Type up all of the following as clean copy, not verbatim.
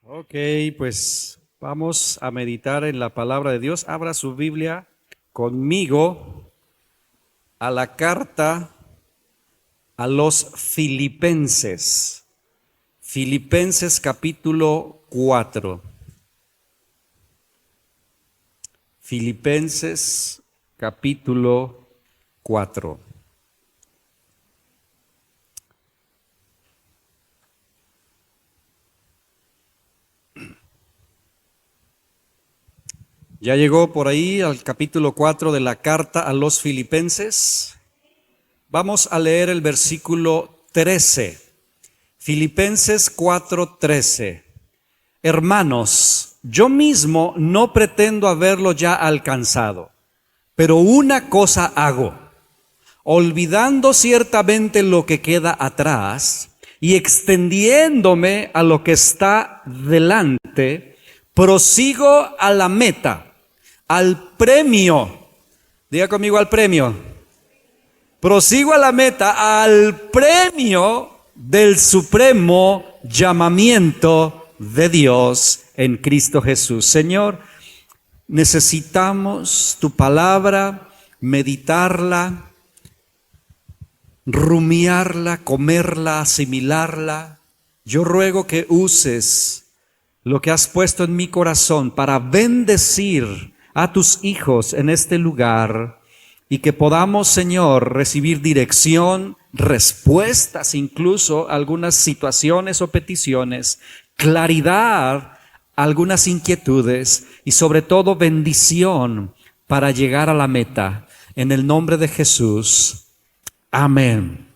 Ok, pues vamos a meditar en la palabra de Dios. Abra su Biblia conmigo a la carta a los Filipenses. Filipenses capítulo 4. Filipenses capítulo 4. ¿Ya llegó por ahí al capítulo 4 de la carta a los Filipenses? Vamos a leer el versículo 13. Filipenses 4:13. Hermanos, yo mismo no pretendo haberlo ya alcanzado, pero una cosa hago, olvidando ciertamente lo que queda atrás y extendiéndome a lo que está delante, prosigo a la meta, al premio. Diga conmigo, al premio. Prosigo a la meta, al premio del supremo llamamiento de Dios en Cristo Jesús. Señor, necesitamos tu palabra, meditarla, rumiarla, comerla, asimilarla. Yo ruego que uses lo que has puesto en mi corazón para bendecir a tus hijos en este lugar y que podamos, Señor, recibir dirección, respuestas incluso a algunas situaciones o peticiones, claridad a algunas inquietudes y sobre todo bendición para llegar a la meta. En el nombre de Jesús. Amén.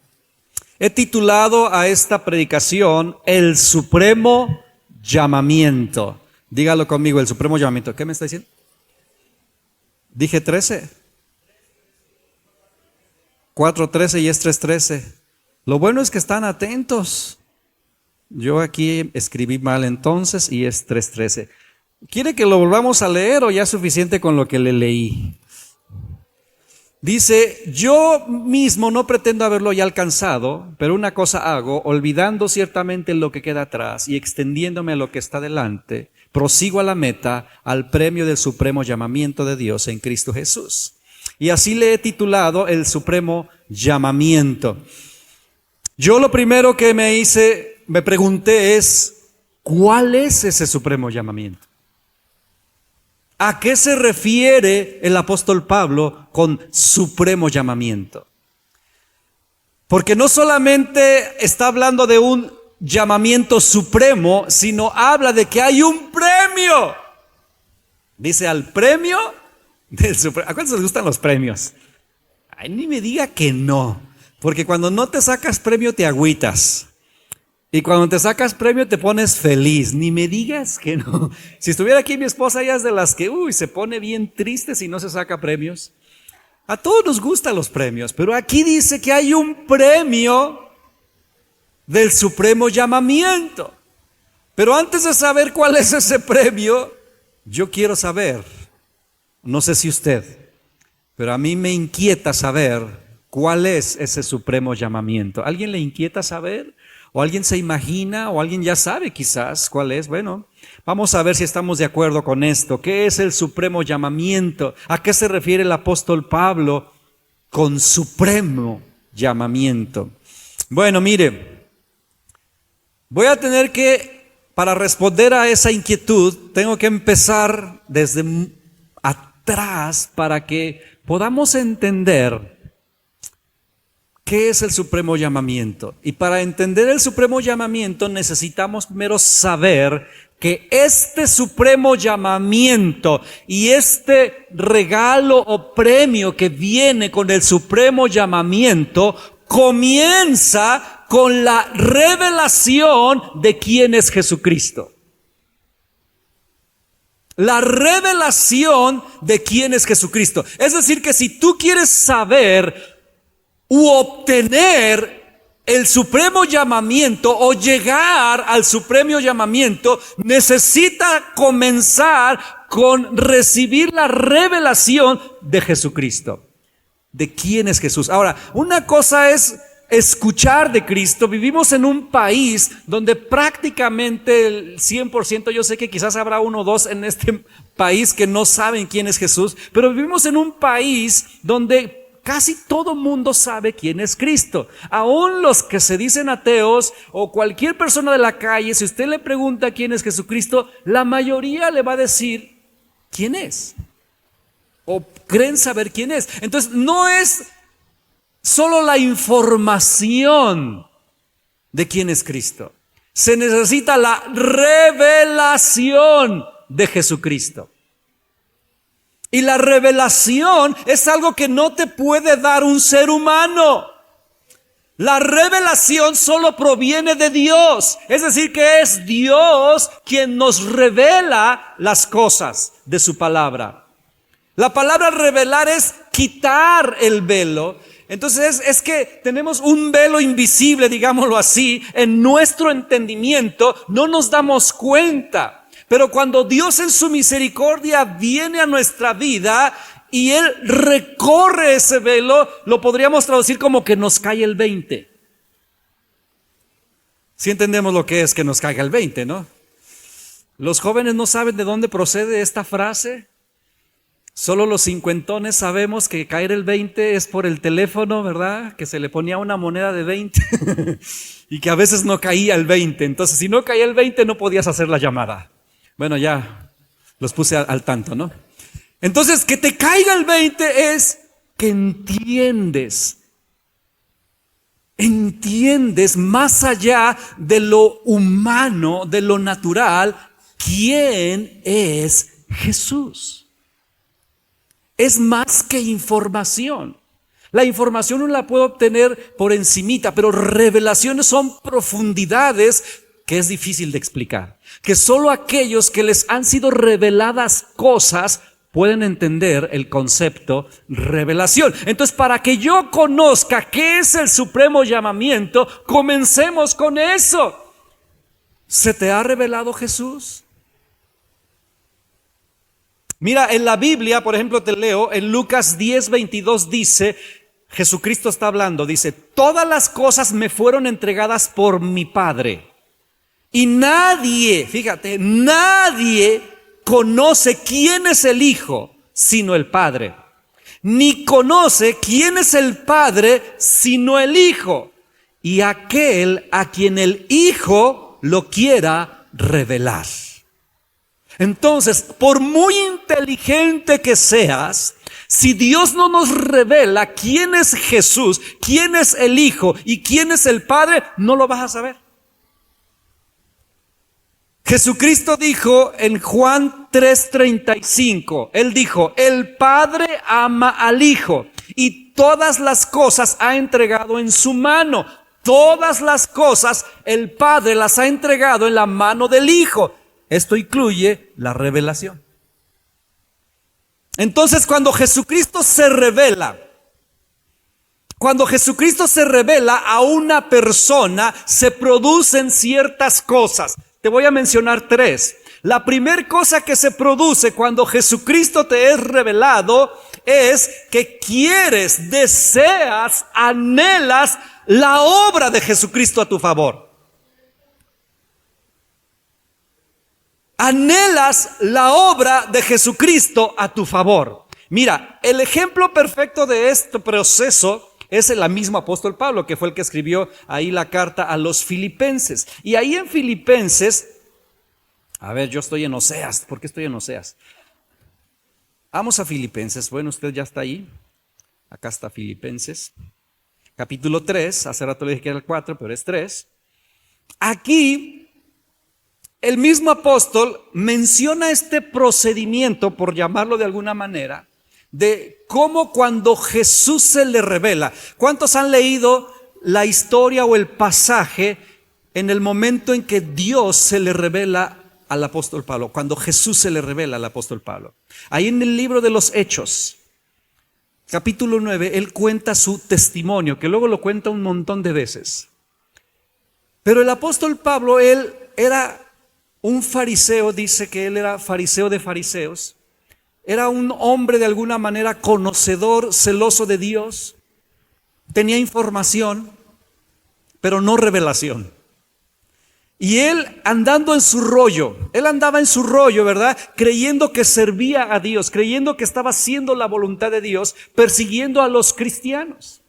He titulado a esta predicación El Supremo Llamamiento. Dígalo conmigo, el Supremo Llamamiento. ¿Qué me está diciendo? Dije 13. 4:13 y es 3:13. Lo bueno es que están atentos. Yo aquí escribí mal entonces y es 3:13. ¿Quiere que lo volvamos a leer o ya es suficiente con lo que le leí? Dice, yo mismo no pretendo haberlo ya alcanzado, pero una cosa hago, olvidando ciertamente lo que queda atrás y extendiéndome a lo que está delante, prosigo a la meta, al premio del supremo llamamiento de Dios en Cristo Jesús. Y así le he titulado el supremo llamamiento. Yo lo primero que me pregunté es, ¿cuál es ese supremo llamamiento? ¿A qué se refiere el apóstol Pablo con supremo llamamiento? Porque no solamente está hablando de un llamamiento supremo, sino habla de que hay un premio. Dice al premio del supremo. ¿A cuántos les gustan los premios? Ay, ni me diga que no, porque cuando no te sacas premio te agüitas. Y cuando te sacas premio te pones feliz. Ni me digas que no. Si estuviera aquí mi esposa, ella es de las que se pone bien triste si no se saca premios. A todos nos gustan los premios, pero aquí dice que hay un premio del supremo llamamiento. Pero antes de saber cuál es ese premio, yo quiero saber, no sé si usted, pero a mí me inquieta saber cuál es ese supremo llamamiento. ¿Alguien le inquieta saber? ¿O alguien se imagina? ¿O alguien ya sabe quizás cuál es? Bueno, vamos a ver si estamos de acuerdo con esto. ¿Qué es el supremo llamamiento? ¿A qué se refiere el apóstol Pablo con supremo llamamiento? Bueno, mire, voy a tener que, para responder a esa inquietud, tengo que empezar desde atrás para que podamos entender ¿qué es el supremo llamamiento? Y para entender el supremo llamamiento necesitamos primero saber que este supremo llamamiento y este regalo o premio que viene con el supremo llamamiento comienza con la revelación de quién es Jesucristo. La revelación de quién es Jesucristo. Es decir, que si tú quieres saber u obtener el supremo llamamiento o llegar al supremo llamamiento, necesita comenzar con recibir la revelación de Jesucristo. ¿De quién es Jesús? Ahora, una cosa es escuchar de Cristo. Vivimos en un país donde prácticamente el 100%, yo sé que quizás habrá uno o dos en este país que no saben quién es Jesús, pero vivimos en un país donde casi todo mundo sabe quién es Cristo. Aún los que se dicen ateos o cualquier persona de la calle, si usted le pregunta quién es Jesucristo, la mayoría le va a decir quién es. O creen saber quién es. Entonces no es solo la información de quién es Cristo. Se necesita la revelación de Jesucristo. Y la revelación es algo que no te puede dar un ser humano. La revelación solo proviene de Dios. Es decir, que es Dios quien nos revela las cosas de su palabra. La palabra revelar es quitar el velo. Entonces es que tenemos un velo invisible, digámoslo así, en nuestro entendimiento, no nos damos cuenta. Pero cuando Dios en su misericordia viene a nuestra vida y Él recorre ese velo, lo podríamos traducir como que nos cae el 20. Si entendemos lo que es que nos caiga el 20, ¿no? Los jóvenes no saben de dónde procede esta frase. Solo los cincuentones sabemos que caer el 20 es por el teléfono, ¿verdad? Que se le ponía una moneda de 20 y que a veces no caía el 20. Entonces, si no caía el 20, no podías hacer la llamada. Bueno, ya los puse al tanto, ¿no? Entonces, que te caiga el 20 es que entiendes más allá de lo humano, de lo natural, quién es Jesús. Es más que información. La información uno la puede obtener por encimita, pero revelaciones son profundidades que es difícil de explicar, que solo aquellos que les han sido reveladas cosas pueden entender el concepto revelación. Entonces, para que yo conozca qué es el supremo llamamiento, comencemos con eso. ¿Se te ha revelado Jesús? Mira, en la Biblia, por ejemplo, te leo, en Lucas 10:22 dice, Jesucristo está hablando, dice, todas las cosas me fueron entregadas por mi Padre. Y nadie, fíjate, nadie conoce quién es el Hijo sino el Padre. Ni conoce quién es el Padre sino el Hijo. Y aquel a quien el Hijo lo quiera revelar. Entonces, por muy inteligente que seas, si Dios no nos revela quién es Jesús, quién es el Hijo y quién es el Padre, no lo vas a saber. Jesucristo dijo en Juan 3:35, Él dijo, el Padre ama al Hijo y todas las cosas ha entregado en su mano. Todas las cosas el Padre las ha entregado en la mano del Hijo. Esto incluye la revelación. Entonces, cuando Jesucristo se revela a una persona, se producen ciertas cosas. Te voy a mencionar 3. La primera cosa que se produce cuando Jesucristo te es revelado es que quieres, deseas, anhelas la obra de Jesucristo a tu favor. Anhelas la obra de Jesucristo a tu favor. Mira, el ejemplo perfecto de este proceso es el mismo apóstol Pablo, que fue el que escribió ahí la carta a los filipenses. Y ahí en Filipenses, a ver, yo estoy en Oseas. ¿Por qué estoy en Oseas? Vamos a Filipenses. Bueno, usted ya está ahí. Acá está Filipenses. Capítulo 3. Hace rato le dije que era el 4, pero es 3. Aquí, el mismo apóstol menciona este procedimiento, por llamarlo de alguna manera, de cómo cuando Jesús se le revela. ¿Cuántos han leído la historia o el pasaje en el momento en que Dios se le revela al apóstol Pablo? Cuando Jesús se le revela al apóstol Pablo. Ahí en el libro de los Hechos, capítulo 9, él cuenta su testimonio, que luego lo cuenta un montón de veces. Pero el apóstol Pablo, él era un fariseo, dice que él era fariseo de fariseos. Era un hombre de alguna manera conocedor, celoso de Dios. Tenía información. pero no revelación. Y él andaba en su rollo, ¿verdad? Creyendo que servía a Dios, creyendo que estaba haciendo la voluntad de Dios, persiguiendo a los cristianos.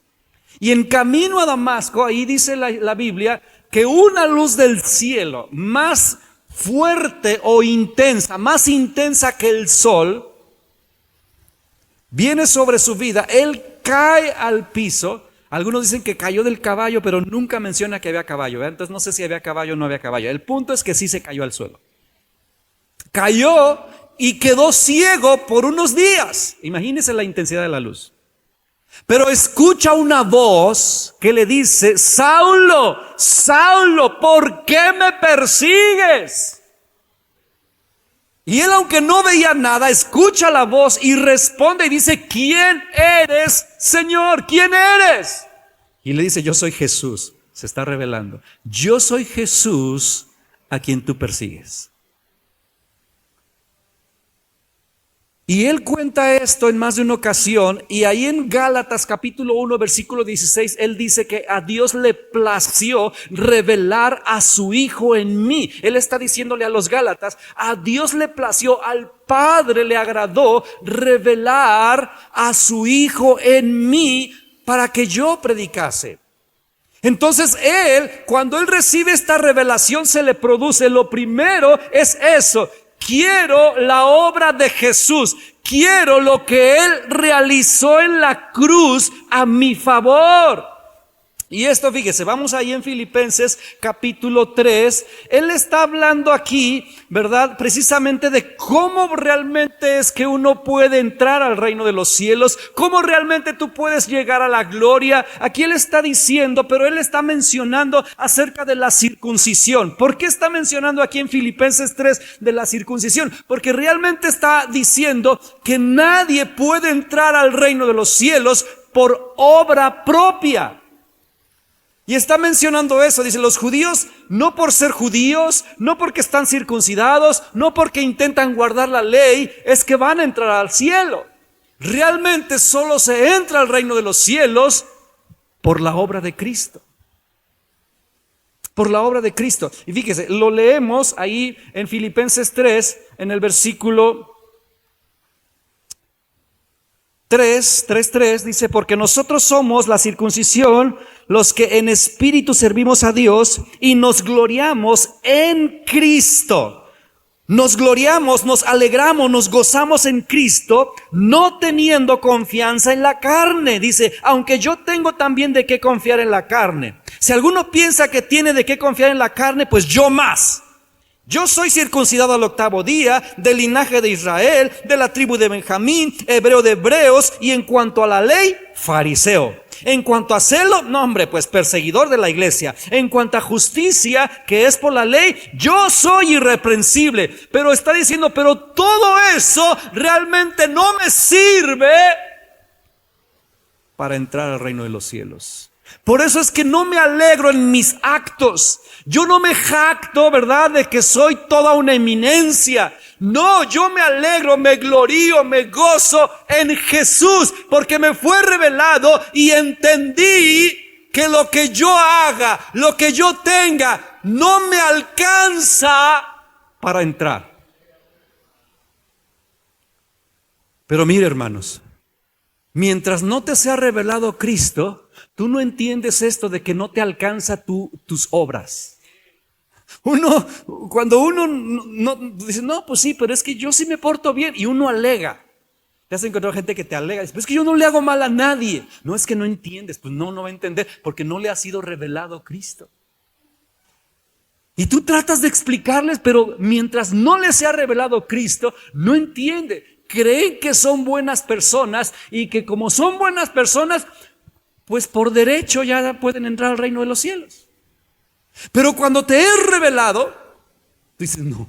Y en camino a Damasco, ahí dice la Biblia, que una luz del cielo más fuerte o intensa, más intensa que el sol, viene sobre su vida. Él cae al piso. Algunos dicen que cayó del caballo, pero nunca menciona que había caballo, ¿verdad? Entonces no sé si había caballo o no había caballo. El punto es que sí se cayó al suelo. Cayó y quedó ciego por unos días. Imagínense la intensidad de la luz. Pero escucha una voz que le dice: Saulo, Saulo, ¿por qué me persigues? Y él, aunque no veía nada, escucha la voz y responde y dice: ¿quién eres, Señor? ¿Quién eres? Y le dice: yo soy Jesús. Se está revelando. Yo soy Jesús a quien tú persigues. Y él cuenta esto en más de una ocasión, y ahí en Gálatas capítulo 1 versículo 16, él dice que a Dios le plació revelar a su Hijo en mí. Él está diciéndole a los Gálatas: a Dios le plació, al Padre le agradó revelar a su Hijo en mí para que yo predicase. Entonces él, cuando él recibe esta revelación, se le produce, lo primero es eso: quiero la obra de Jesús, quiero lo que Él realizó en la cruz a mi favor. Y esto, fíjese, vamos ahí en Filipenses capítulo 3, él está hablando aquí, ¿verdad? Precisamente de cómo realmente es que uno puede entrar al reino de los cielos, cómo realmente tú puedes llegar a la gloria. Aquí él está diciendo, pero él está mencionando acerca de la circuncisión. ¿Por qué está mencionando aquí en Filipenses 3 de la circuncisión? Porque realmente está diciendo que nadie puede entrar al reino de los cielos por obra propia. Y está mencionando eso, dice: los judíos, no por ser judíos, no porque están circuncidados, no porque intentan guardar la ley, es que van a entrar al cielo. Realmente solo se entra al reino de los cielos por la obra de Cristo. Por la obra de Cristo. Y fíjese, lo leemos ahí en Filipenses 3, en el versículo 3, dice: porque nosotros somos la circuncisión, los que en espíritu servimos a Dios y nos gloriamos en Cristo. Nos gloriamos, nos alegramos, nos gozamos en Cristo, no teniendo confianza en la carne. Dice: aunque yo tengo también de qué confiar en la carne. Si alguno piensa que tiene de qué confiar en la carne, pues yo más. Yo soy circuncidado al 8º día, del linaje de Israel, de la tribu de Benjamín, hebreo de hebreos, y en cuanto a la ley, fariseo. En cuanto a celo, no hombre, pues perseguidor de la iglesia. En cuanto a justicia, que es por la ley, yo soy irreprensible. Pero está diciendo: pero todo eso realmente no me sirve para entrar al reino de los cielos. Por eso es que no me alegro en mis actos. Yo no me jacto, ¿verdad?, de que soy toda una eminencia. No, yo me alegro, me glorío, me gozo en Jesús, porque me fue revelado y entendí que lo que yo haga, lo que yo tenga, no me alcanza para entrar. Pero mire, hermanos, mientras no te sea revelado Cristo, tú no entiendes esto de que no te alcanza tus obras. Cuando uno no dice: no, pues sí, pero es que yo sí me porto bien, y uno alega. Te has encontrado gente que te alega, dice: pues es que yo no le hago mal a nadie. No, es que no entiendes. Pues no va a entender, porque no le ha sido revelado Cristo. Y tú tratas de explicarles, pero mientras no les sea revelado Cristo, no entiende. Creen que son buenas personas, y que como son buenas personas, pues por derecho ya pueden entrar al reino de los cielos. Pero cuando te es revelado, tú dices: no,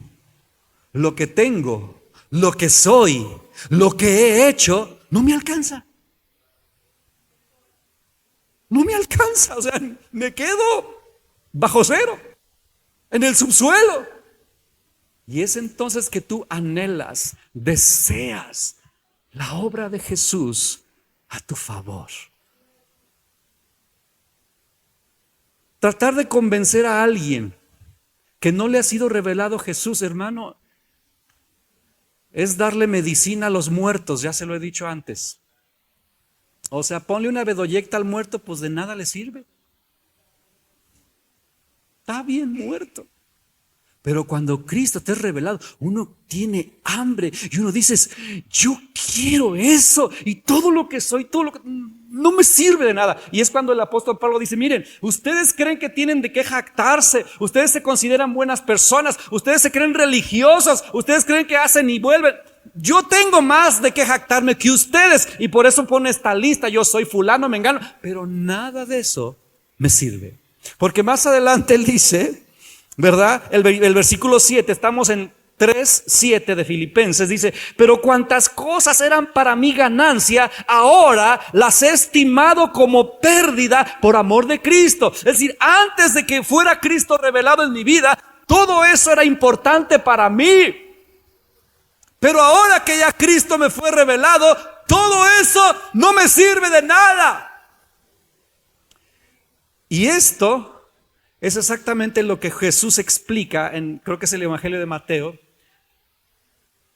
lo que tengo, lo que soy, lo que he hecho, no me alcanza. No me alcanza, o sea, me quedo bajo cero, en el subsuelo. Y es entonces que tú anhelas, deseas la obra de Jesús a tu favor. Tratar de convencer a alguien que no le ha sido revelado Jesús, hermano, es darle medicina a los muertos, ya se lo he dicho antes. O sea, ponle una bedoyecta al muerto, pues de nada le sirve. Está bien muerto. Pero cuando Cristo te es revelado, uno tiene hambre y uno dice, yo quiero eso y todo lo que soy, todo lo que no me sirve de nada. Y es cuando el apóstol Pablo dice, miren, ustedes creen que tienen de qué jactarse, ustedes se consideran buenas personas, ustedes se creen religiosos, ustedes creen que hacen y vuelven. Yo tengo más de qué jactarme que ustedes y por eso pone esta lista, yo soy fulano, mengano, pero nada de eso me sirve. Porque más adelante él dice, ¿verdad? El versículo 7, estamos en 3:7 de Filipenses, dice, pero cuantas cosas eran para mi ganancia, ahora las he estimado como pérdida por amor de Cristo. Es decir, antes de que fuera Cristo revelado en mi vida, todo eso era importante para mí. Pero ahora que ya Cristo me fue revelado, todo eso no me sirve de nada. Y esto es exactamente lo que Jesús explica creo que es el Evangelio de Mateo,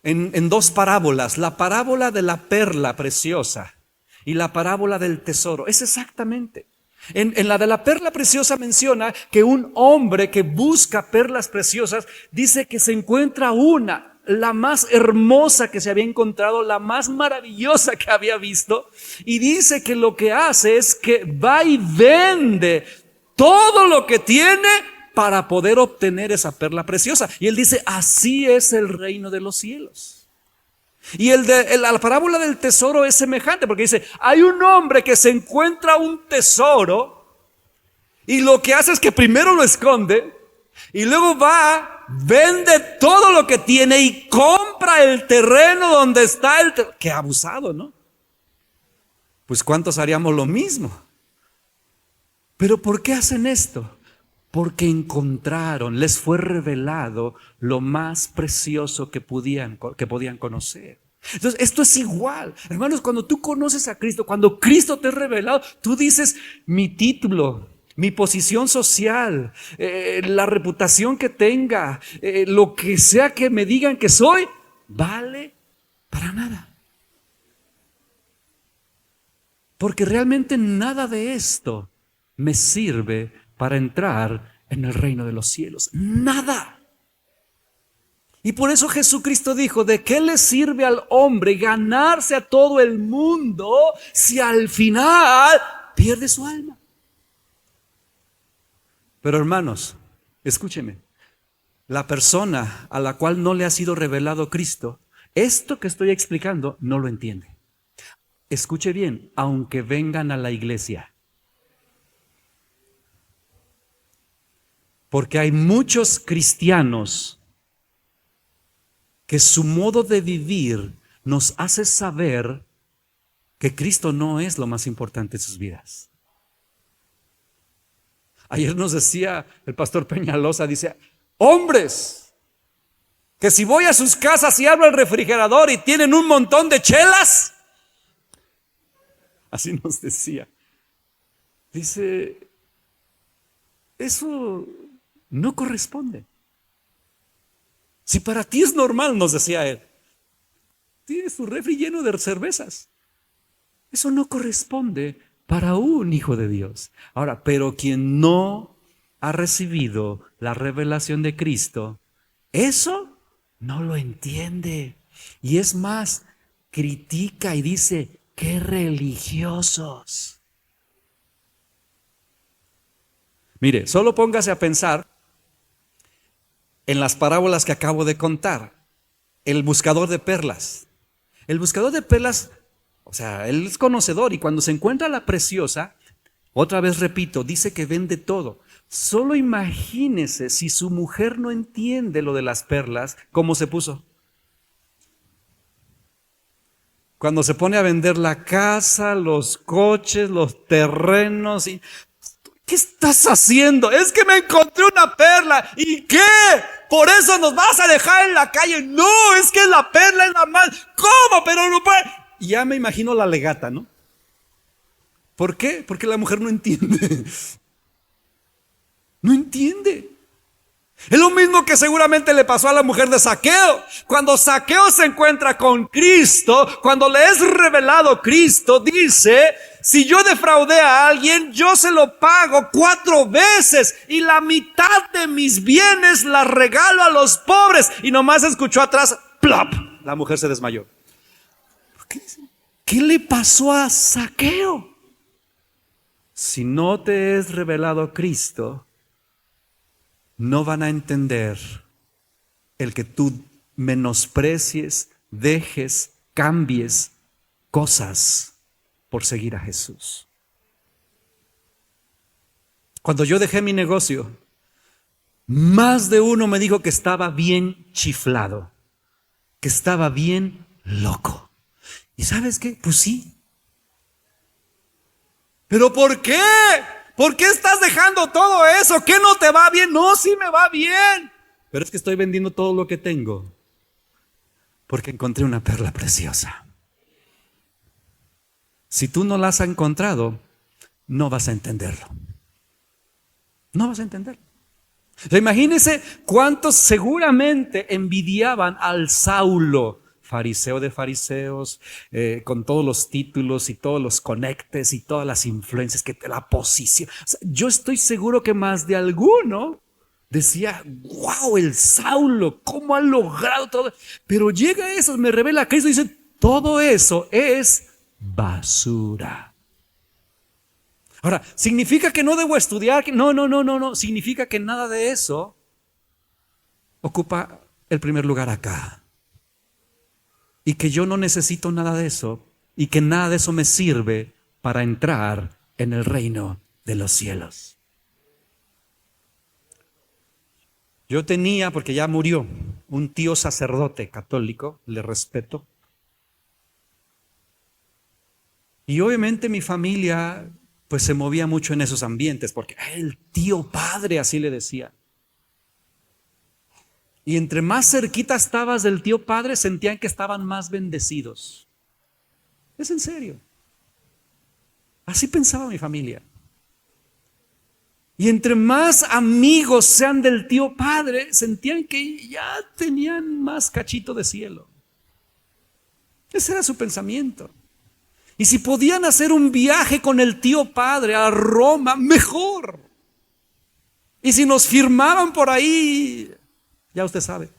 en dos parábolas. La parábola de la perla preciosa y la parábola del tesoro. Es exactamente. En la de la perla preciosa menciona que un hombre que busca perlas preciosas dice que se encuentra una, la más hermosa que se había encontrado, la más maravillosa que había visto, y dice que lo que hace es que va y vende todo lo que tiene para poder obtener esa perla preciosa. Y él dice, así es el reino de los cielos. Y la parábola del tesoro es semejante, porque dice, hay un hombre que se encuentra un tesoro y lo que hace es que primero lo esconde y luego va, vende todo lo que tiene y compra el terreno donde está el tesoro. Qué abusado, ¿no? Pues ¿cuántos haríamos lo mismo? Pero ¿por qué hacen esto? Porque encontraron, les fue revelado lo más precioso que podían conocer. Entonces, esto es igual. Hermanos, cuando tú conoces a Cristo, cuando Cristo te es revelado, tú dices, mi título, mi posición social, la reputación que tenga, lo que sea que me digan que soy, vale para nada. Porque realmente nada de esto me sirve para entrar en el reino de los cielos. Nada. Y por eso Jesucristo dijo, ¿de qué le sirve al hombre ganarse a todo el mundo si al final pierde su alma? Pero hermanos, escúcheme, la persona a la cual no le ha sido revelado Cristo, esto que estoy explicando no lo entiende. Escuche bien, aunque vengan a la iglesia. Porque hay muchos cristianos que su modo de vivir nos hace saber que Cristo no es lo más importante en sus vidas. Ayer nos decía el pastor Peñalosa, dice, hombres, que si voy a sus casas y abro el refrigerador y tienen un montón de chelas, así nos decía, dice, eso no corresponde. Si para ti es normal, nos decía él, tienes tu refri lleno de cervezas. Eso no corresponde para un hijo de Dios. Ahora, pero quien no ha recibido la revelación de Cristo, eso no lo entiende. Y es más, critica y dice, ¡qué religiosos! Mire, solo póngase a pensar en las parábolas que acabo de contar. El buscador de perlas. El buscador de perlas, o sea, él es conocedor y cuando se encuentra la preciosa, otra vez repito, dice que vende todo. Solo imagínese si su mujer no entiende lo de las perlas, ¿cómo se puso? Cuando se pone a vender la casa, los coches, los terrenos y... ¿Qué estás haciendo? Es que me encontré una perla. ¿Y qué? ¿Por eso nos vas a dejar en la calle? No, es que la perla es la más... ¿Cómo? Pero no puede... Ya me imagino la legata, ¿no? ¿Por qué? Porque la mujer no entiende. No entiende. Es lo mismo que seguramente le pasó a la mujer de Zaqueo. Cuando Zaqueo se encuentra con Cristo, cuando le es revelado Cristo, dice: si yo defraudé a alguien, yo se lo pago 4 veces y la mitad de mis bienes la regalo a los pobres. Y nomás escuchó atrás, plop, la mujer se desmayó. ¿Qué le pasó a Zaqueo? Si no te es revelado Cristo, no van a entender el que tú menosprecies, dejes, cambies cosas por seguir a Jesús. Cuando yo dejé mi negocio, más de uno me dijo que estaba bien chiflado, que estaba bien loco. ¿Y sabes qué? Pues sí. ¿Pero por qué? ¿Por qué estás dejando todo eso? ¿Qué no te va bien? No, sí me va bien. Pero es que estoy vendiendo todo lo que tengo porque encontré una perla preciosa. Si tú no la has encontrado, no vas a entenderlo. No vas a entenderlo. Imagínense cuántos seguramente envidiaban al Saulo, fariseo de fariseos, con todos los títulos y todos los conectes y todas las influencias que te la posición. O sea, yo estoy seguro que más de alguno decía: wow, el Saulo, cómo ha logrado todo. Pero llega eso, me revela Cristo y dice: todo eso es basura. Ahora, ¿significa que no debo estudiar? No. Significa que nada de eso ocupa el primer lugar acá. Y que yo no necesito nada de eso. Y que nada de eso me sirve para entrar en el reino de los cielos. Yo tenía, porque ya murió, un tío sacerdote católico, le respeto. Y obviamente mi familia pues se movía mucho en esos ambientes, porque el tío padre, así le decía. Y entre más cerquita estabas del tío padre, sentían que estaban más bendecidos. Es en serio. Así pensaba mi familia. Y entre más amigos sean del tío padre, sentían que ya tenían más cachito de cielo. Ese era su pensamiento. Y si podían hacer un viaje con el tío padre a Roma, mejor. Y si nos firmaban por ahí, ya usted sabe,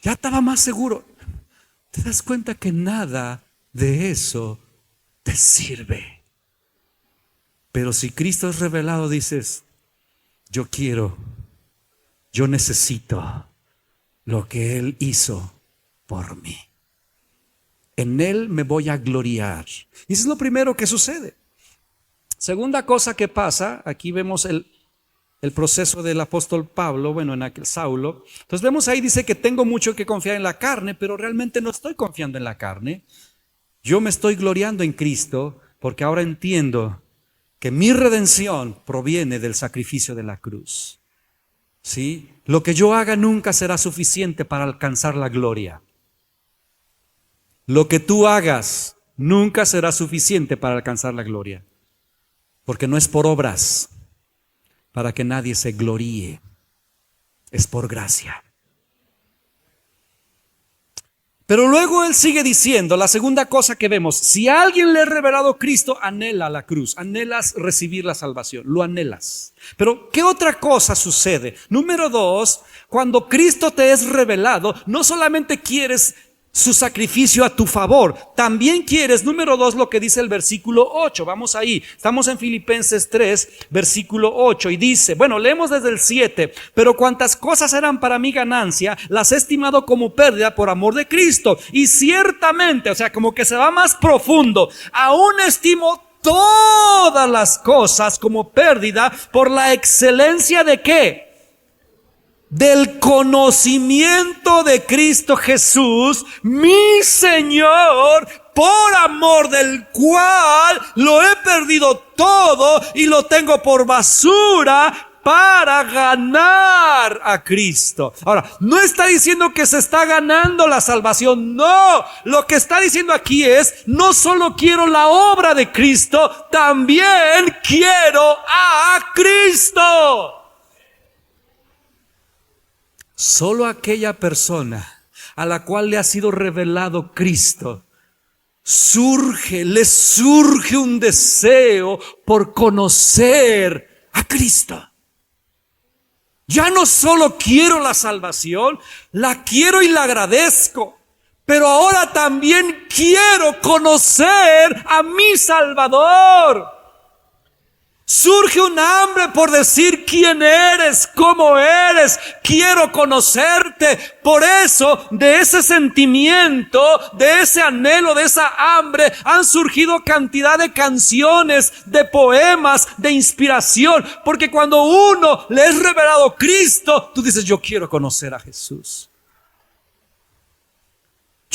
ya estaba más seguro. Te das cuenta que nada de eso te sirve. Pero si Cristo es revelado, dices: yo quiero, yo necesito lo que Él hizo por mí. En Él me voy a gloriar. Y eso es lo primero que sucede. Segunda cosa que pasa, aquí vemos el proceso del apóstol Pablo, bueno, en aquel Saulo. Entonces vemos ahí, dice que tengo mucho que confiar en la carne, pero realmente no estoy confiando en la carne. Yo me estoy gloriando en Cristo porque ahora entiendo que mi redención proviene del sacrificio de la cruz. ¿Sí? Lo que yo haga nunca será suficiente para alcanzar la gloria. Lo que tú hagas nunca será suficiente para alcanzar la gloria, porque no es por obras para que nadie se gloríe, es por gracia. Pero luego él sigue diciendo, la segunda cosa que vemos: si a alguien le ha revelado Cristo, anhela la cruz, anhelas recibir la salvación, lo anhelas. Pero ¿qué otra cosa sucede? Número 2, cuando Cristo te es revelado, no solamente quieres su sacrificio a tu favor, también quieres, número 2, lo que dice el versículo 8. Vamos ahí, estamos en Filipenses 3, versículo 8, y dice, bueno, leemos desde el 7: pero cuantas cosas eran para mi ganancia, las he estimado como pérdida por amor de Cristo. Y ciertamente, o sea, como que se va más profundo, aún estimo todas las cosas como pérdida por la excelencia de ¿qué? Del conocimiento de Cristo Jesús, mi Señor, por amor del cual lo he perdido todo y lo tengo por basura para ganar a Cristo. Ahora, no está diciendo que se está ganando la salvación, no. Lo que está diciendo aquí es, no solo quiero la obra de Cristo, también quiero a Cristo. Solo aquella persona a la cual le ha sido revelado Cristo, le surge un deseo por conocer a Cristo. Ya no solo quiero la salvación, la quiero y la agradezco, pero ahora también quiero conocer a mi Salvador. Surge un hambre por decir quién eres, cómo eres, quiero conocerte. Por eso, de ese sentimiento, de ese anhelo, de esa hambre, han surgido cantidad de canciones, de poemas, de inspiración. Porque cuando uno le es revelado Cristo, tú dices, yo quiero conocer a Jesús.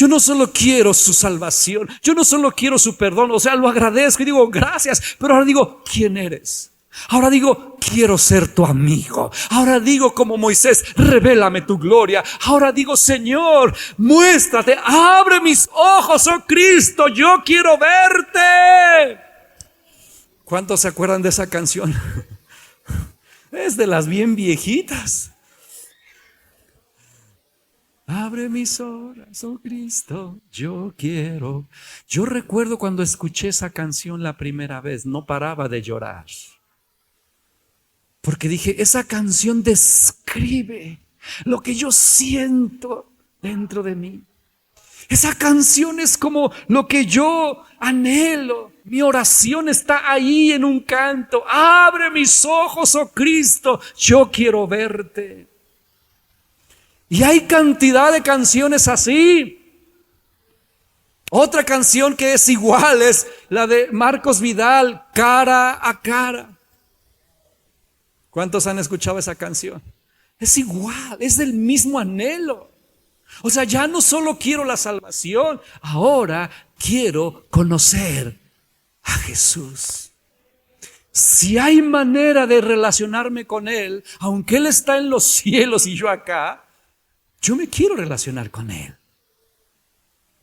Yo no solo quiero su salvación, yo no solo quiero su perdón, o sea, lo agradezco y digo gracias, pero ahora digo, ¿quién eres? Ahora digo, quiero ser tu amigo. Ahora digo como Moisés, revélame tu gloria. Ahora digo, Señor, muéstrate, abre mis ojos, oh Cristo, yo quiero verte. ¿Cuántos se acuerdan de esa canción? Es de las bien viejitas. Abre mis ojos, oh Cristo, yo quiero. Yo recuerdo cuando escuché esa canción la primera vez, no paraba de llorar. Porque dije, esa canción describe lo que yo siento dentro de mí. Esa canción es como lo que yo anhelo. Mi oración está ahí en un canto. Abre mis ojos, oh Cristo, yo quiero verte. Y hay cantidad de canciones así. Otra canción que es igual es la de Marcos Vidal, Cara a Cara. ¿Cuántos han escuchado esa canción? Es igual, es del mismo anhelo. O sea, ya no solo quiero la salvación, ahora quiero conocer a Jesús. Si hay manera de relacionarme con Él, aunque Él está en los cielos y yo acá, yo me quiero relacionar con Él.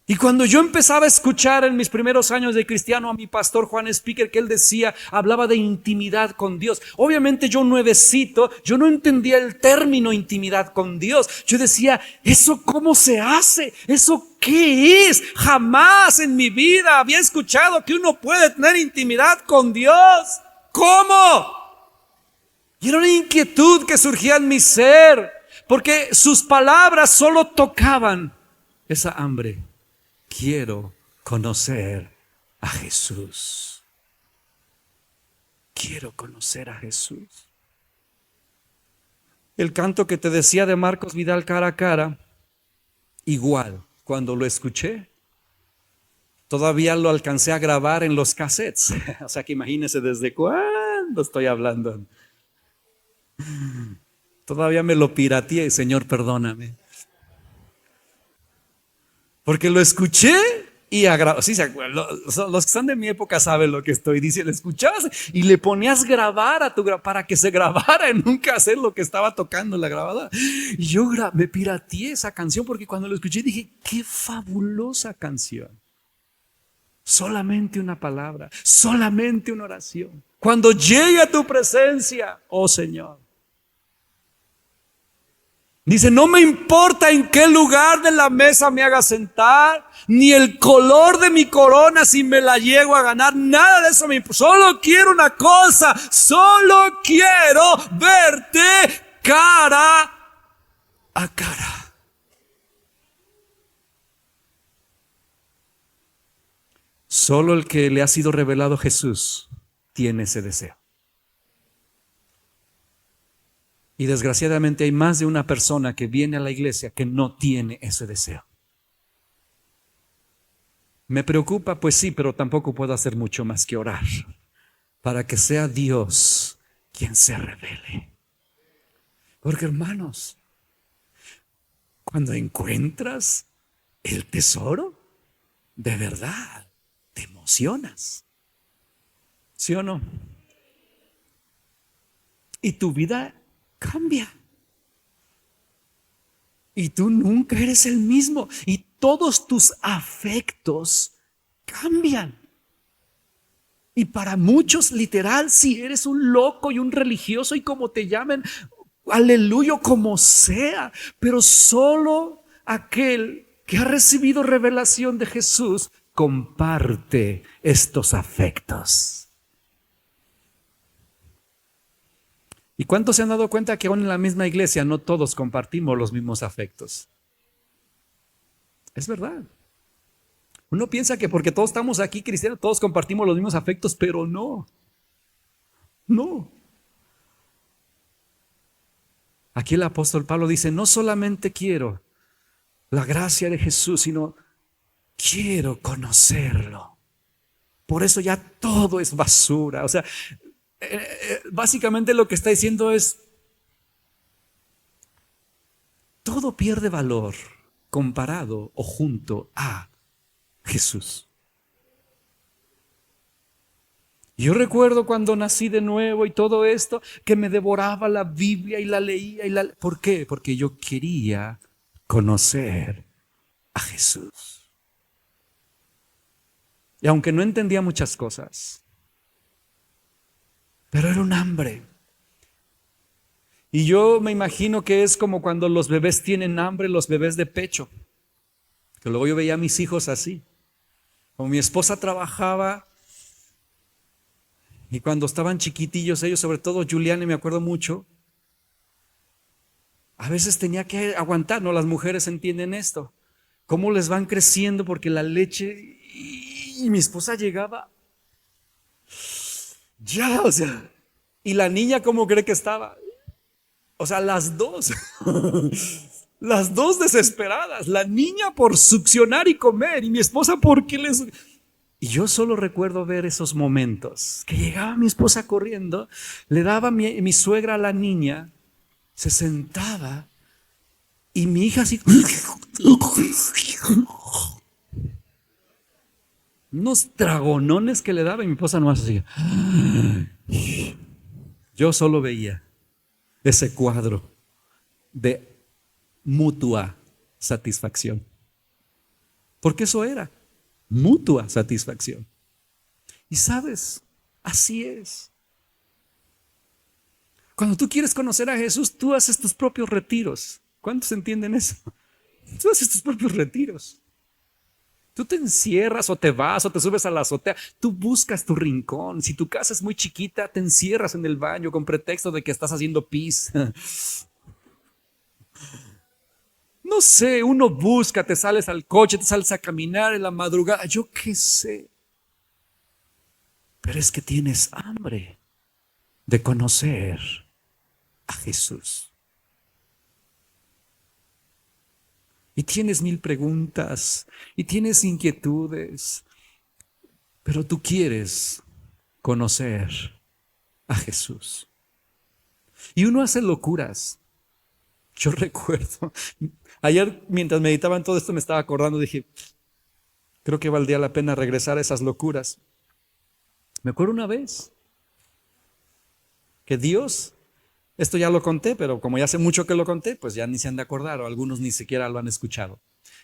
Y cuando yo empezaba a escuchar en mis primeros años de cristiano a mi pastor Juan Speaker, que él decía, hablaba de intimidad con Dios. Obviamente yo nuevecito, yo no entendía el término intimidad con Dios. Yo decía, ¿eso cómo se hace? ¿Eso qué es? Jamás en mi vida había escuchado que uno puede tener intimidad con Dios. ¿Cómo? Y era una inquietud que surgía en mi ser. Porque sus palabras solo tocaban esa hambre. Quiero conocer a Jesús. Quiero conocer a Jesús. El canto que te decía de Marcos Vidal, Cara a Cara, igual, cuando lo escuché, todavía lo alcancé a grabar en los cassettes. O sea que imagínense desde cuándo estoy hablando. Todavía me lo pirateé, Señor, perdóname. Porque lo escuché y sí, los que están de mi época saben lo que estoy diciendo. Escuchabas y le ponías grabar para que se grabara en un cassette lo que estaba tocando en la grabadora. Y yo me pirateé esa canción porque cuando lo escuché dije, qué fabulosa canción. Solamente una palabra, solamente una oración. Cuando llegue a tu presencia, oh Señor. Dice, no me importa en qué lugar de la mesa me haga sentar, ni el color de mi corona si me la llego a ganar, nada de eso me importa. Solo quiero una cosa, solo quiero verte cara a cara. Solo el que le ha sido revelado Jesús tiene ese deseo. Y desgraciadamente hay más de una persona que viene a la iglesia que no tiene ese deseo. Me preocupa, pues sí, pero tampoco puedo hacer mucho más que orar para que sea Dios quien se revele. Porque hermanos, cuando encuentras el tesoro, de verdad, te emocionas. ¿Sí o no? y tu vida cambia. Y tú nunca eres el mismo. Y todos tus afectos cambian. Y para muchos, literal, si eres un loco y un religioso y como te llamen, aleluya, como sea. Pero solo aquel que ha recibido revelación de Jesús comparte estos afectos. ¿Y cuántos se han dado cuenta que aún en la misma iglesia no todos compartimos los mismos afectos? Es verdad. Uno piensa que porque todos estamos aquí cristianos, todos compartimos los mismos afectos, pero no. No. Aquí el apóstol Pablo dice, no solamente quiero la gracia de Jesús, sino quiero conocerlo. Por eso ya todo es basura. O sea, básicamente lo que está diciendo es, todo pierde valor comparado o junto a Jesús. Yo recuerdo cuando nací de nuevo y todo esto, que me devoraba la Biblia y la leía. ¿Por qué? Porque yo quería conocer a Jesús. Y aunque no entendía muchas cosas, pero era un hambre. Y yo me imagino que es como cuando los bebés tienen hambre, los bebés de pecho. Que luego yo veía a mis hijos así. Como mi esposa trabajaba y cuando estaban chiquitillos ellos, sobre todo Julián, y me acuerdo mucho, a veces tenía que aguantar, ¿no? Las mujeres entienden esto. Cómo les van creciendo porque la leche, y mi esposa llegaba, ya, o sea, y la niña, ¿cómo cree que estaba? O sea, las dos, las dos desesperadas, la niña por succionar y comer, y mi esposa porque les... Y yo solo recuerdo ver esos momentos, que llegaba mi esposa corriendo, le daba mi suegra a la niña, se sentaba, y mi hija así... Unos dragonones que le daba y mi esposa nomás así. Yo solo veía ese cuadro de mutua satisfacción. Porque eso era mutua satisfacción. Y sabes, así es. Cuando tú quieres conocer a Jesús, tú haces tus propios retiros. ¿Cuántos entienden eso? Tú haces tus propios retiros. Tú te encierras o te vas o te subes a la azotea. Tú buscas tu rincón. Si tu casa es muy chiquita, te encierras en el baño con pretexto de que estás haciendo pis. No sé, uno busca, te sales al coche, te sales a caminar en la madrugada. Yo qué sé. Pero es que tienes hambre de conocer a Jesús. Y tienes mil preguntas y tienes inquietudes, pero tú quieres conocer a Jesús. Y uno hace locuras. Yo recuerdo, ayer mientras meditaba en todo esto me estaba acordando, dije, creo que valdría la pena regresar a esas locuras. Me acuerdo una vez que Dios, esto ya lo conté, pero como ya hace mucho que lo conté, pues ya ni se han de acordar, o algunos ni siquiera lo han escuchado.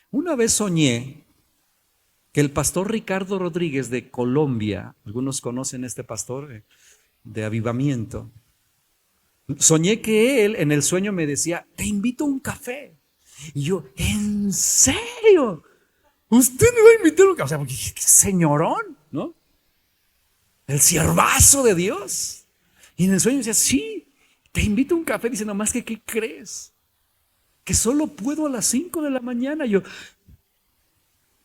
Una vez soñé que el pastor Ricardo Rodríguez de Colombia, algunos conocen a este pastor de avivamiento, soñé que él en el sueño me decía, te invito a un café. Y yo, ¿en serio? ¿Usted me va a invitar a un café? O sea, porque, ¿qué señorón? ¿No? El siervazo de Dios. Y en el sueño decía, sí, te invito a un café. Dice, nomás que, ¿qué crees? Que solo puedo a las 5 de la mañana. Yo,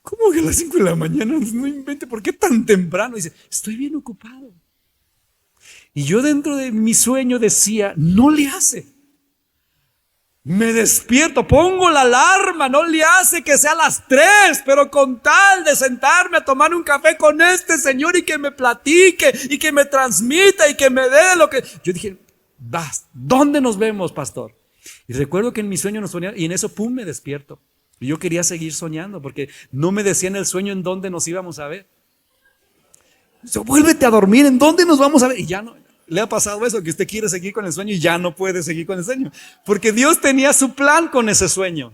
¿cómo que a las 5 de la mañana? No invente, ¿por qué tan temprano? Dice, estoy bien ocupado. Y yo dentro de mi sueño decía, no le hace. Me despierto, pongo la alarma, no le hace que sea a las 3, pero con tal de sentarme a tomar un café con este señor y que me platique y que me transmita y que me dé lo que... Yo dije, vas, ¿dónde nos vemos, pastor? Y recuerdo que en mi sueño nos soñaba y en eso, pum, me despierto. Y yo quería seguir soñando porque no me decía en el sueño en dónde nos íbamos a ver. Dice, vuélvete a dormir, ¿en dónde nos vamos a ver? Y ya no. ¿Le ha pasado eso? Que usted quiere seguir con el sueño y ya no puede seguir con el sueño. Porque Dios tenía su plan con ese sueño.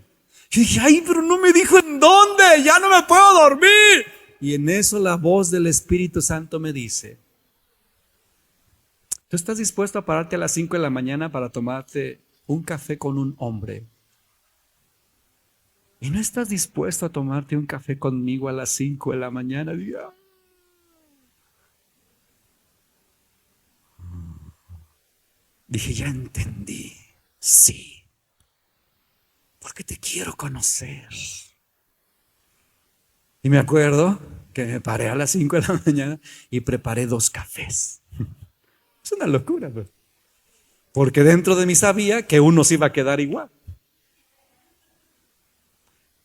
Y dije, ay, pero no me dijo en dónde, ya no me puedo dormir. Y en eso la voz del Espíritu Santo me dice, ¿tú estás dispuesto a pararte a las 5 de la mañana para tomarte un café con un hombre? ¿Y no estás dispuesto a tomarte un café conmigo a las 5 de la mañana? Dije, ya entendí. Sí, porque te quiero conocer. Y me acuerdo que me paré a las 5 de la mañana y preparé 2 cafés. Es una locura, pues. Porque dentro de mí sabía que uno se iba a quedar igual.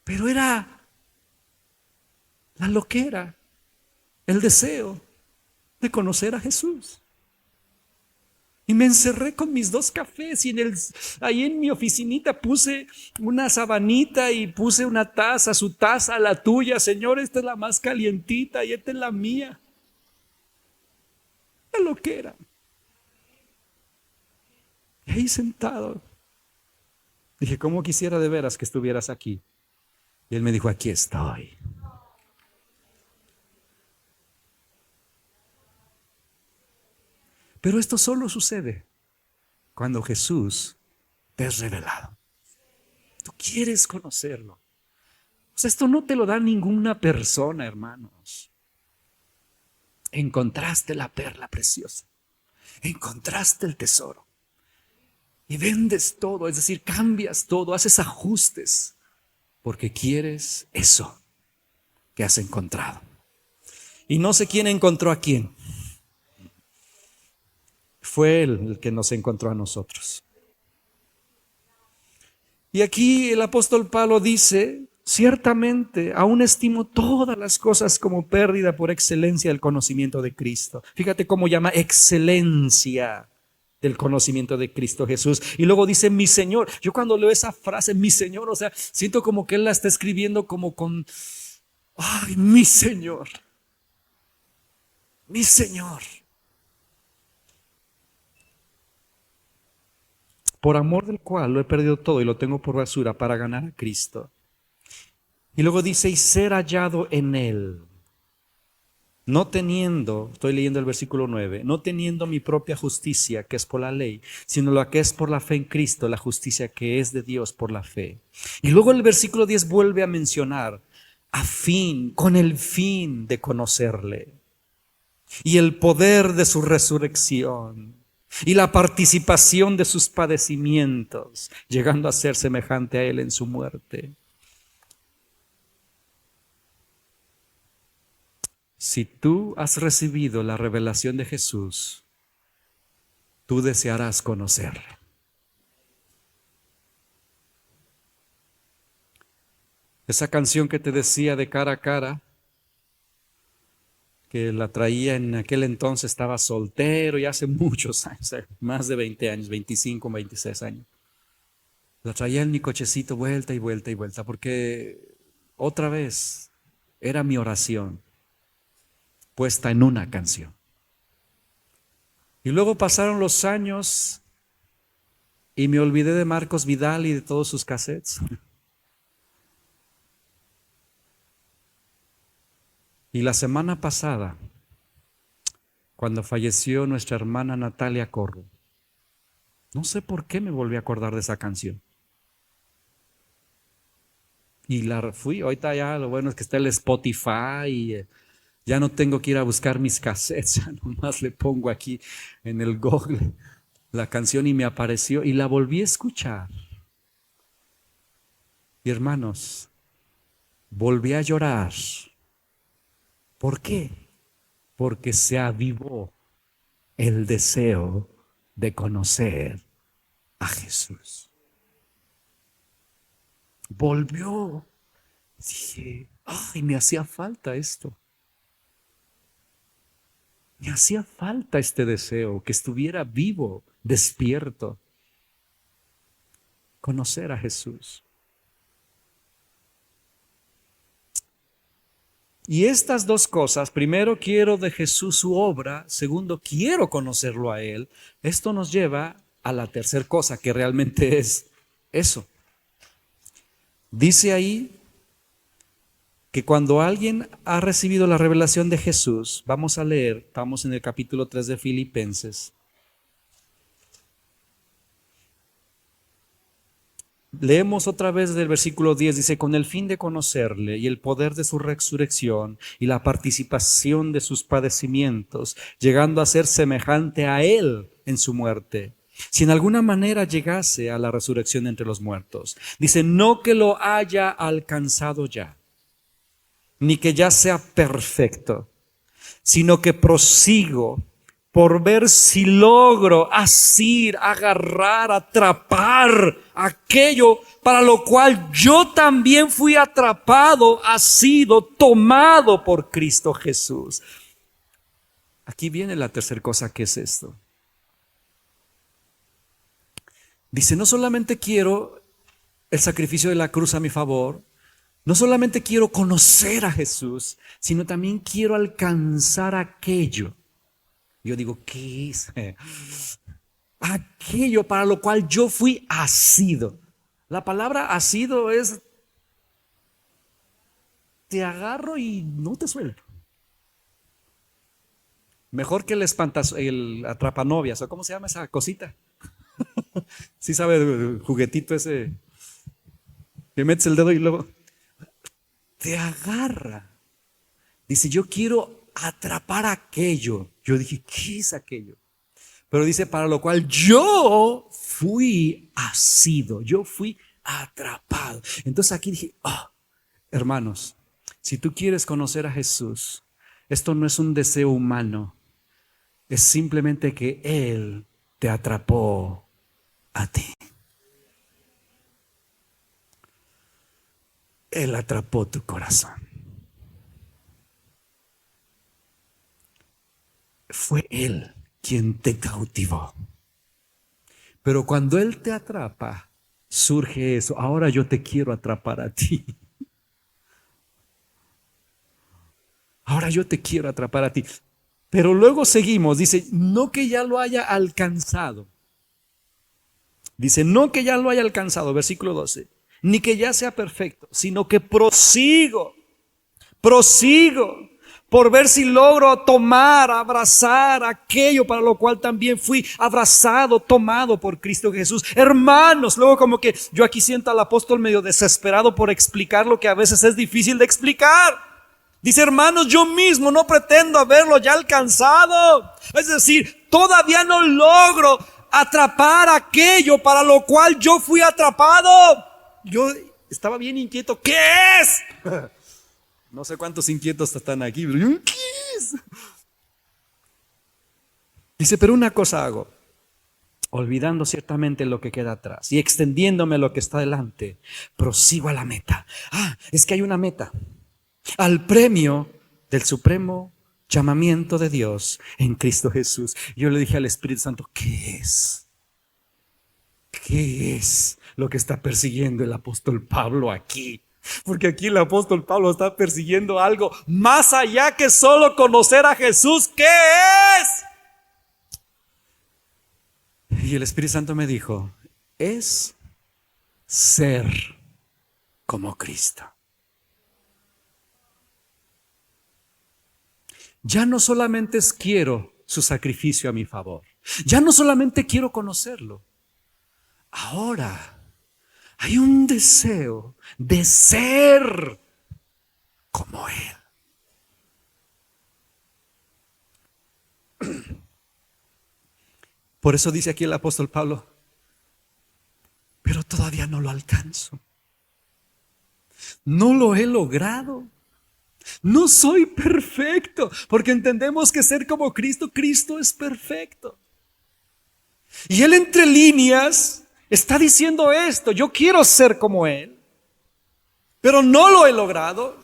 Pero era la loquera, el deseo de conocer a Jesús. Y me encerré con mis 2 cafés y ahí en mi oficinita puse una sabanita y puse una taza, su taza, la tuya. Señor, esta es la más calientita y esta es la mía. La loquera. Y ahí sentado. Dije, ¿cómo quisiera de veras que estuvieras aquí? Y él me dijo, aquí estoy. Pero esto solo sucede cuando Jesús te es revelado. Tú quieres conocerlo. O sea, esto no te lo da ninguna persona, hermanos. Encontraste la perla preciosa. Encontraste el tesoro. Y vendes todo, es decir, cambias todo, haces ajustes, porque quieres eso que has encontrado. Y no sé quién encontró a quién. Fue Él el que nos encontró a nosotros. Y aquí el apóstol Pablo dice, ciertamente aún estimo todas las cosas como pérdida por excelencia del conocimiento de Cristo. Fíjate cómo llama excelencia del conocimiento de Cristo Jesús. Y luego dice mi Señor. Yo cuando leo esa frase, mi Señor, o sea, siento como que Él la está escribiendo como con, ay, mi Señor, mi Señor. Por amor del cual lo he perdido todo y lo tengo por basura para ganar a Cristo. Y luego dice, y ser hallado en Él. No teniendo, estoy leyendo el versículo 9, no teniendo mi propia justicia, que es por la ley, sino la que es por la fe en Cristo, la justicia que es de Dios por la fe. Y luego el versículo 10 vuelve a mencionar, con el fin de conocerle, y el poder de su resurrección, y la participación de sus padecimientos, llegando a ser semejante a Él en su muerte. Si tú has recibido la revelación de Jesús, tú desearás conocerle. Esa canción que te decía de cara a cara, que la traía en aquel entonces, estaba soltero y hace muchos años, más de 20 años, 25, 26 años. La traía en mi cochecito vuelta y vuelta y vuelta, porque otra vez era mi oración puesta en una canción. Y luego pasaron los años y me olvidé de Marcos Vidal y de todos sus cassettes. Y la semana pasada, cuando falleció nuestra hermana Natalia Corro, no sé por qué me volví a acordar de esa canción. Y la fui, ahorita ya lo bueno es que está el Spotify y ya no tengo que ir a buscar mis cassettes, ya nomás le pongo aquí en el Google la canción y me apareció y la volví a escuchar. Y hermanos, volví a llorar. ¿Por qué? Porque se avivó el deseo de conocer a Jesús. Volvió. Dije, ay, me hacía falta esto. Me hacía falta este deseo, que estuviera vivo, despierto. Conocer a Jesús. Y estas dos cosas, primero quiero de Jesús su obra, segundo quiero conocerlo a Él, esto nos lleva a la tercera cosa que realmente es eso. Dice ahí que cuando alguien ha recibido la revelación de Jesús, vamos a leer, estamos en el capítulo 3 de Filipenses. Leemos otra vez del versículo 10, dice, con el fin de conocerle y el poder de su resurrección y la participación de sus padecimientos, llegando a ser semejante a él en su muerte. Si en alguna manera llegase a la resurrección entre los muertos. Dice, no que lo haya alcanzado ya, ni que ya sea perfecto, sino que prosigo por ver si logro asir, agarrar, atrapar aquello para lo cual yo también fui atrapado, asido, tomado por Cristo Jesús. Aquí viene la tercera cosa, que es esto. Dice, no solamente quiero el sacrificio de la cruz a mi favor, no solamente quiero conocer a Jesús, sino también quiero alcanzar aquello. Yo digo, ¿qué es? Aquello para lo cual yo fui asido. La palabra asido es, te agarro y no te suelto. Mejor que el atrapanovias, o ¿cómo se llama esa cosita? Sí sabe el juguetito ese, le metes el dedo y luego te agarra. Dice, yo quiero atrapar aquello. Yo dije, ¿qué es aquello? Pero dice, para lo cual yo fui asido, yo fui atrapado. Entonces aquí dije, hermanos, si tú quieres conocer a Jesús, esto no es un deseo humano, es simplemente que Él te atrapó a ti. Él atrapó tu corazón. Fue Él quien te cautivó. Pero cuando Él te atrapa, surge eso. Ahora yo te quiero atrapar a ti. Ahora yo te quiero atrapar a ti. Pero luego seguimos, dice, no que ya lo haya alcanzado. Dice, no que ya lo haya alcanzado, versículo 12, ni que ya sea perfecto, sino que prosigo por ver si logro tomar, abrazar aquello para lo cual también fui abrazado, tomado por Cristo Jesús. Hermanos, luego como que yo aquí siento al apóstol medio desesperado por explicar lo que a veces es difícil de explicar. Dice, hermanos, yo mismo no pretendo haberlo ya alcanzado. Es decir, todavía no logro atrapar aquello para lo cual yo fui atrapado. Yo estaba bien inquieto. ¿Qué es? No sé cuántos inquietos están aquí, pero yo, ¿qué es? Dice, pero una cosa hago, olvidando ciertamente lo que queda atrás y extendiéndome lo que está delante, prosigo a la meta. Es que hay una meta, al premio del supremo llamamiento de Dios en Cristo Jesús. Yo le dije al Espíritu Santo, ¿qué es? ¿Qué es lo que está persiguiendo el apóstol Pablo aquí? Porque aquí el apóstol Pablo está persiguiendo algo más allá que solo conocer a Jesús. ¿Qué es? Y el Espíritu Santo me dijo, es ser como Cristo. Ya no solamente quiero su sacrificio a mi favor, ya no solamente quiero conocerlo, ahora hay un deseo de ser como Él. Por eso dice aquí el apóstol Pablo, pero todavía no lo alcanzo. No lo he logrado. No soy perfecto, porque entendemos que ser como Cristo, Cristo es perfecto. Y Él entre líneas está diciendo esto, yo quiero ser como Él, pero no lo he logrado.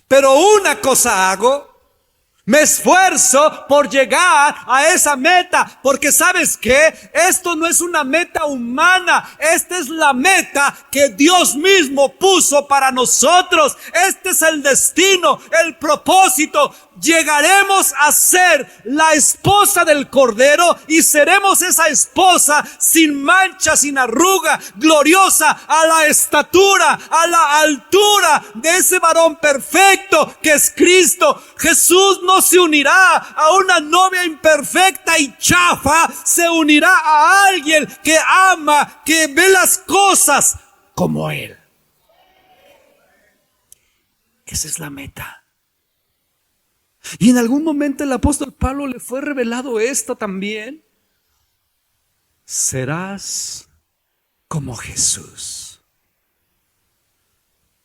Pero una cosa hago, Me esfuerzo por llegar a esa meta, porque ¿sabes qué? Esto no es una meta humana, esta es la meta que Dios mismo puso para nosotros. Este es el destino, el propósito. Llegaremos a ser la esposa del Cordero y seremos esa esposa sin mancha, sin arruga, gloriosa, a la estatura, a la altura de ese varón perfecto que es Cristo. Jesús no se unirá a una novia imperfecta y chafa, se unirá a alguien que ama, que ve las cosas como Él. Esa es la meta. Y en algún momento el apóstol Pablo le fue revelado esto también. Serás como Jesús.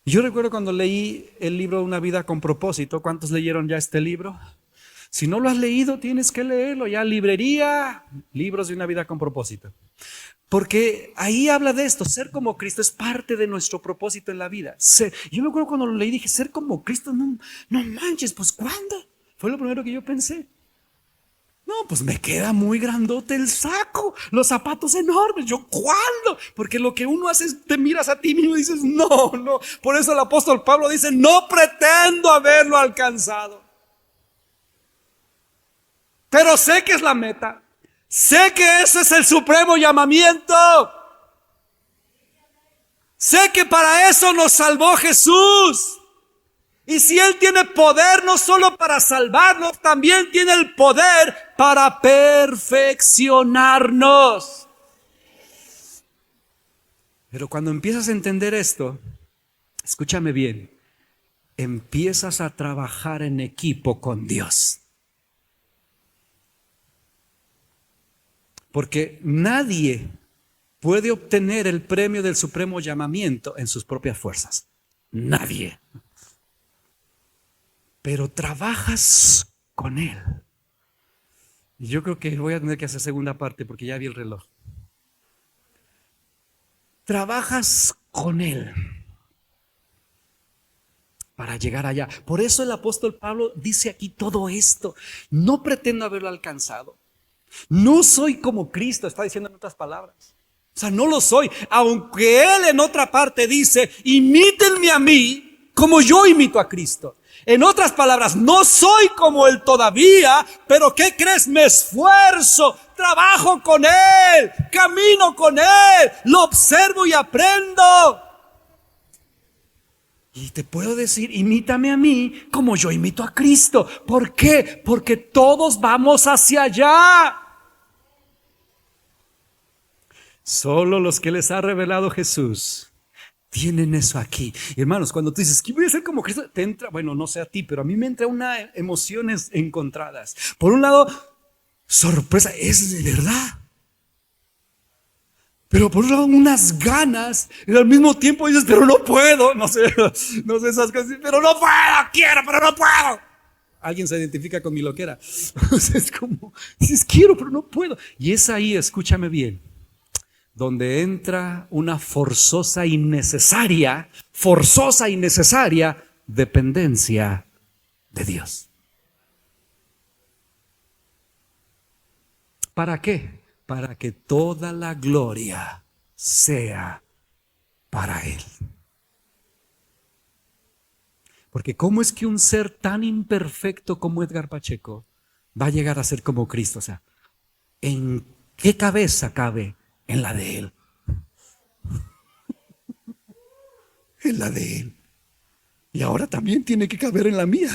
Yo recuerdo cuando leí el libro Una vida con propósito. ¿Cuántos leyeron ya este libro? Si no lo has leído, tienes que leerlo. Ya, librería, libros de una vida con propósito. Porque ahí habla de esto, ser como Cristo es parte de nuestro propósito en la vida. Yo me acuerdo cuando lo leí, dije, ser como Cristo, no manches, pues ¿cuándo? Fue lo primero que yo pensé. No, pues me queda muy grandote el saco, los zapatos enormes. Yo, ¿cuándo? Porque lo que uno hace es te miras a ti mismo y dices, no. Por eso el apóstol Pablo dice, no pretendo haberlo alcanzado. Pero sé que es la meta. Sé que ese es el supremo llamamiento. Sé que para eso nos salvó Jesús. Y si Él tiene poder no solo para salvarnos, también tiene el poder para perfeccionarnos. Pero cuando empiezas a entender esto, escúchame bien, empiezas a trabajar en equipo con Dios. Porque nadie puede obtener el premio del supremo llamamiento en sus propias fuerzas. Nadie. Pero trabajas con Él. Y yo creo que voy a tener que hacer segunda parte porque ya vi el reloj. Trabajas con Él para llegar allá. Por eso el apóstol Pablo dice aquí todo esto. No pretendo haberlo alcanzado. No soy como Cristo, está diciendo en otras palabras. O sea, no lo soy. Aunque Él en otra parte dice, imítenme a mí como yo imito a Cristo. En otras palabras, no soy como Él todavía, pero ¿qué crees? Me esfuerzo, trabajo con Él, camino con Él, lo observo y aprendo. Y te puedo decir, imítame a mí como yo imito a Cristo. ¿Por qué? Porque todos vamos hacia allá. Solo los que les ha revelado Jesús tienen eso aquí. Hermanos, cuando tú dices, ¿qué voy a hacer como Cristo? Te entra, bueno, no sé a ti, pero a mí me entra una emociones encontradas. Por un lado, sorpresa, es de verdad. Pero por otro lado, unas ganas, y al mismo tiempo dices, pero no puedo. No sé esas cosas, pero no puedo, quiero, pero no puedo. Alguien se identifica con mi loquera. Es como, dices, quiero, pero no puedo. Y es ahí, escúchame bien, donde entra una forzosa y necesaria dependencia de Dios. ¿Para qué? Para que toda la gloria sea para Él. Porque ¿cómo es que un ser tan imperfecto como Edgar Pacheco va a llegar a ser como Cristo? O sea, ¿en qué cabeza cabe? En la de Él. En la de Él. Y ahora también tiene que caber en la mía.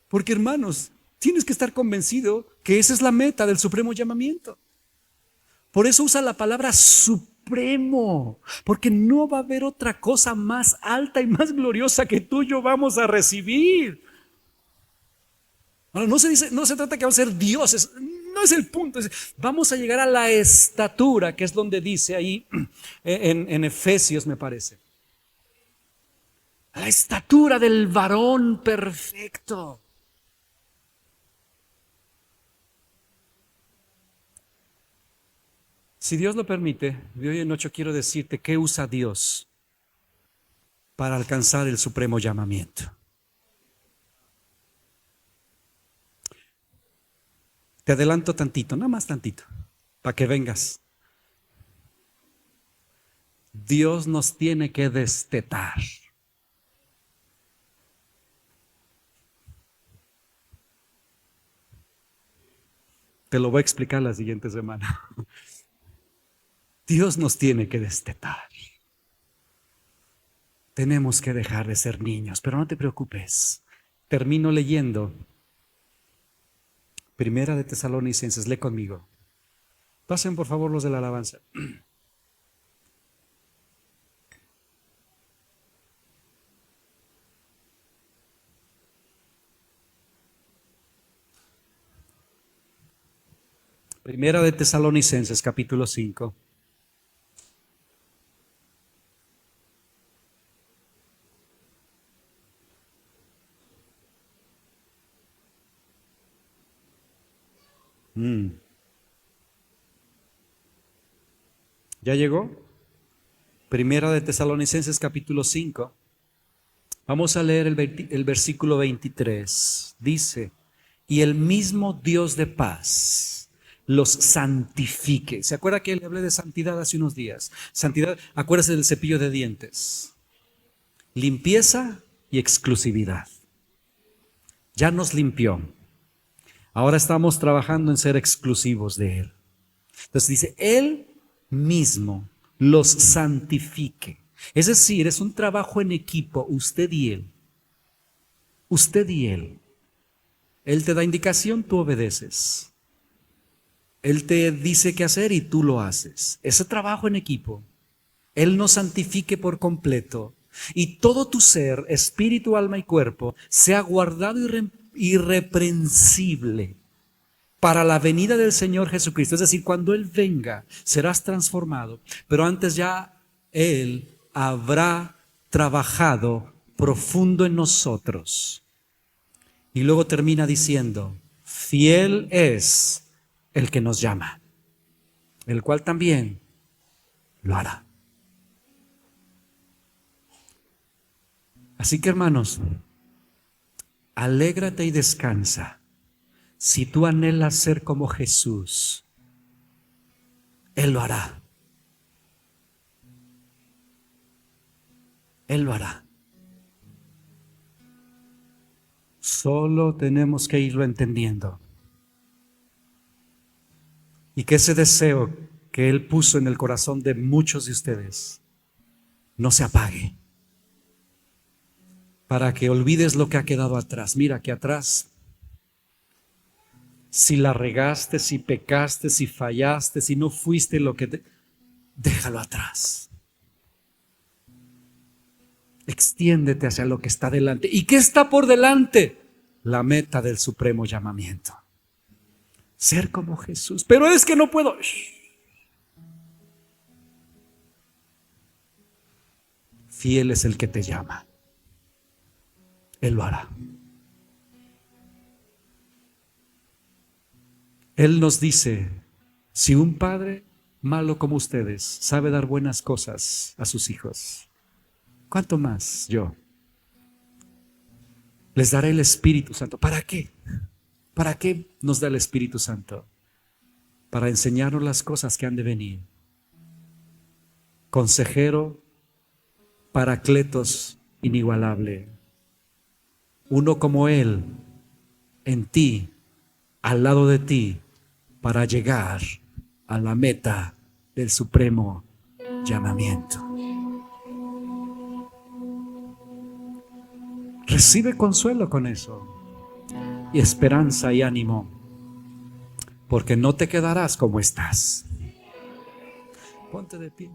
Porque hermanos, tienes que estar convencido que esa es la meta del supremo llamamiento. Por eso usa la palabra supremo. Porque no va a haber otra cosa más alta y más gloriosa que tú y yo vamos a recibir. Ahora, no se trata que vamos a ser dioses. No es el punto. Vamos a llegar a la estatura, que es donde dice ahí en Efesios, me parece. A la estatura del varón perfecto. Si Dios lo permite, de hoy en noche quiero decirte qué usa Dios para alcanzar el supremo llamamiento. Te adelanto tantito, nada más tantito, para que vengas. Dios nos tiene que destetar. Te lo voy a explicar la siguiente semana. Dios nos tiene que destetar. Tenemos que dejar de ser niños, pero no te preocupes. Termino leyendo Primera de Tesalonicenses, lee conmigo. Pasen por favor los de la alabanza. Primera de Tesalonicenses, capítulo 5. ¿Ya llegó? Primera de Tesalonicenses capítulo 5. Vamos a leer el versículo 23. Dice, y el mismo Dios de paz los santifique. ¿Se acuerda que le hablé de santidad hace unos días? Santidad, acuérdese del cepillo de dientes. Limpieza y exclusividad. Ya nos limpió. Ahora estamos trabajando en ser exclusivos de Él. Entonces dice, Él mismo los santifique. Es decir, es un trabajo en equipo, usted y Él. Usted y Él. Él te da indicación, tú obedeces. Él te dice qué hacer y tú lo haces. Ese trabajo en equipo. Él nos santifique por completo. Y todo tu ser, espíritu, alma y cuerpo, sea guardado irreprensible para la venida del Señor Jesucristo. Es decir, cuando Él venga, serás transformado. Pero antes ya Él habrá trabajado profundo en nosotros. Y luego termina diciendo, fiel es el que nos llama, el cual también lo hará. Así que, hermanos, alégrate y descansa. Si tú anhelas ser como Jesús, Él lo hará. Él lo hará. Solo tenemos que irlo entendiendo. Y que ese deseo que Él puso en el corazón de muchos de ustedes no se apague. Para que olvides lo que ha quedado atrás. Mira que atrás, si la regaste, si pecaste, si fallaste, si no fuiste lo que déjalo atrás. Extiéndete hacia lo que está delante. ¿Y qué está por delante? La meta del supremo llamamiento. Ser como Jesús. Pero es que no puedo. Fiel es el que te llama. Él lo hará. Él nos dice, si un padre malo como ustedes sabe dar buenas cosas a sus hijos, ¿cuánto más yo? Les daré el Espíritu Santo. ¿Para qué? ¿Para qué nos da el Espíritu Santo? Para enseñarnos las cosas que han de venir. Consejero, paracletos inigualable. Uno como Él, en ti, al lado de ti, para llegar a la meta del supremo llamamiento. Recibe consuelo con eso, y esperanza y ánimo, porque no te quedarás como estás. Ponte de pie.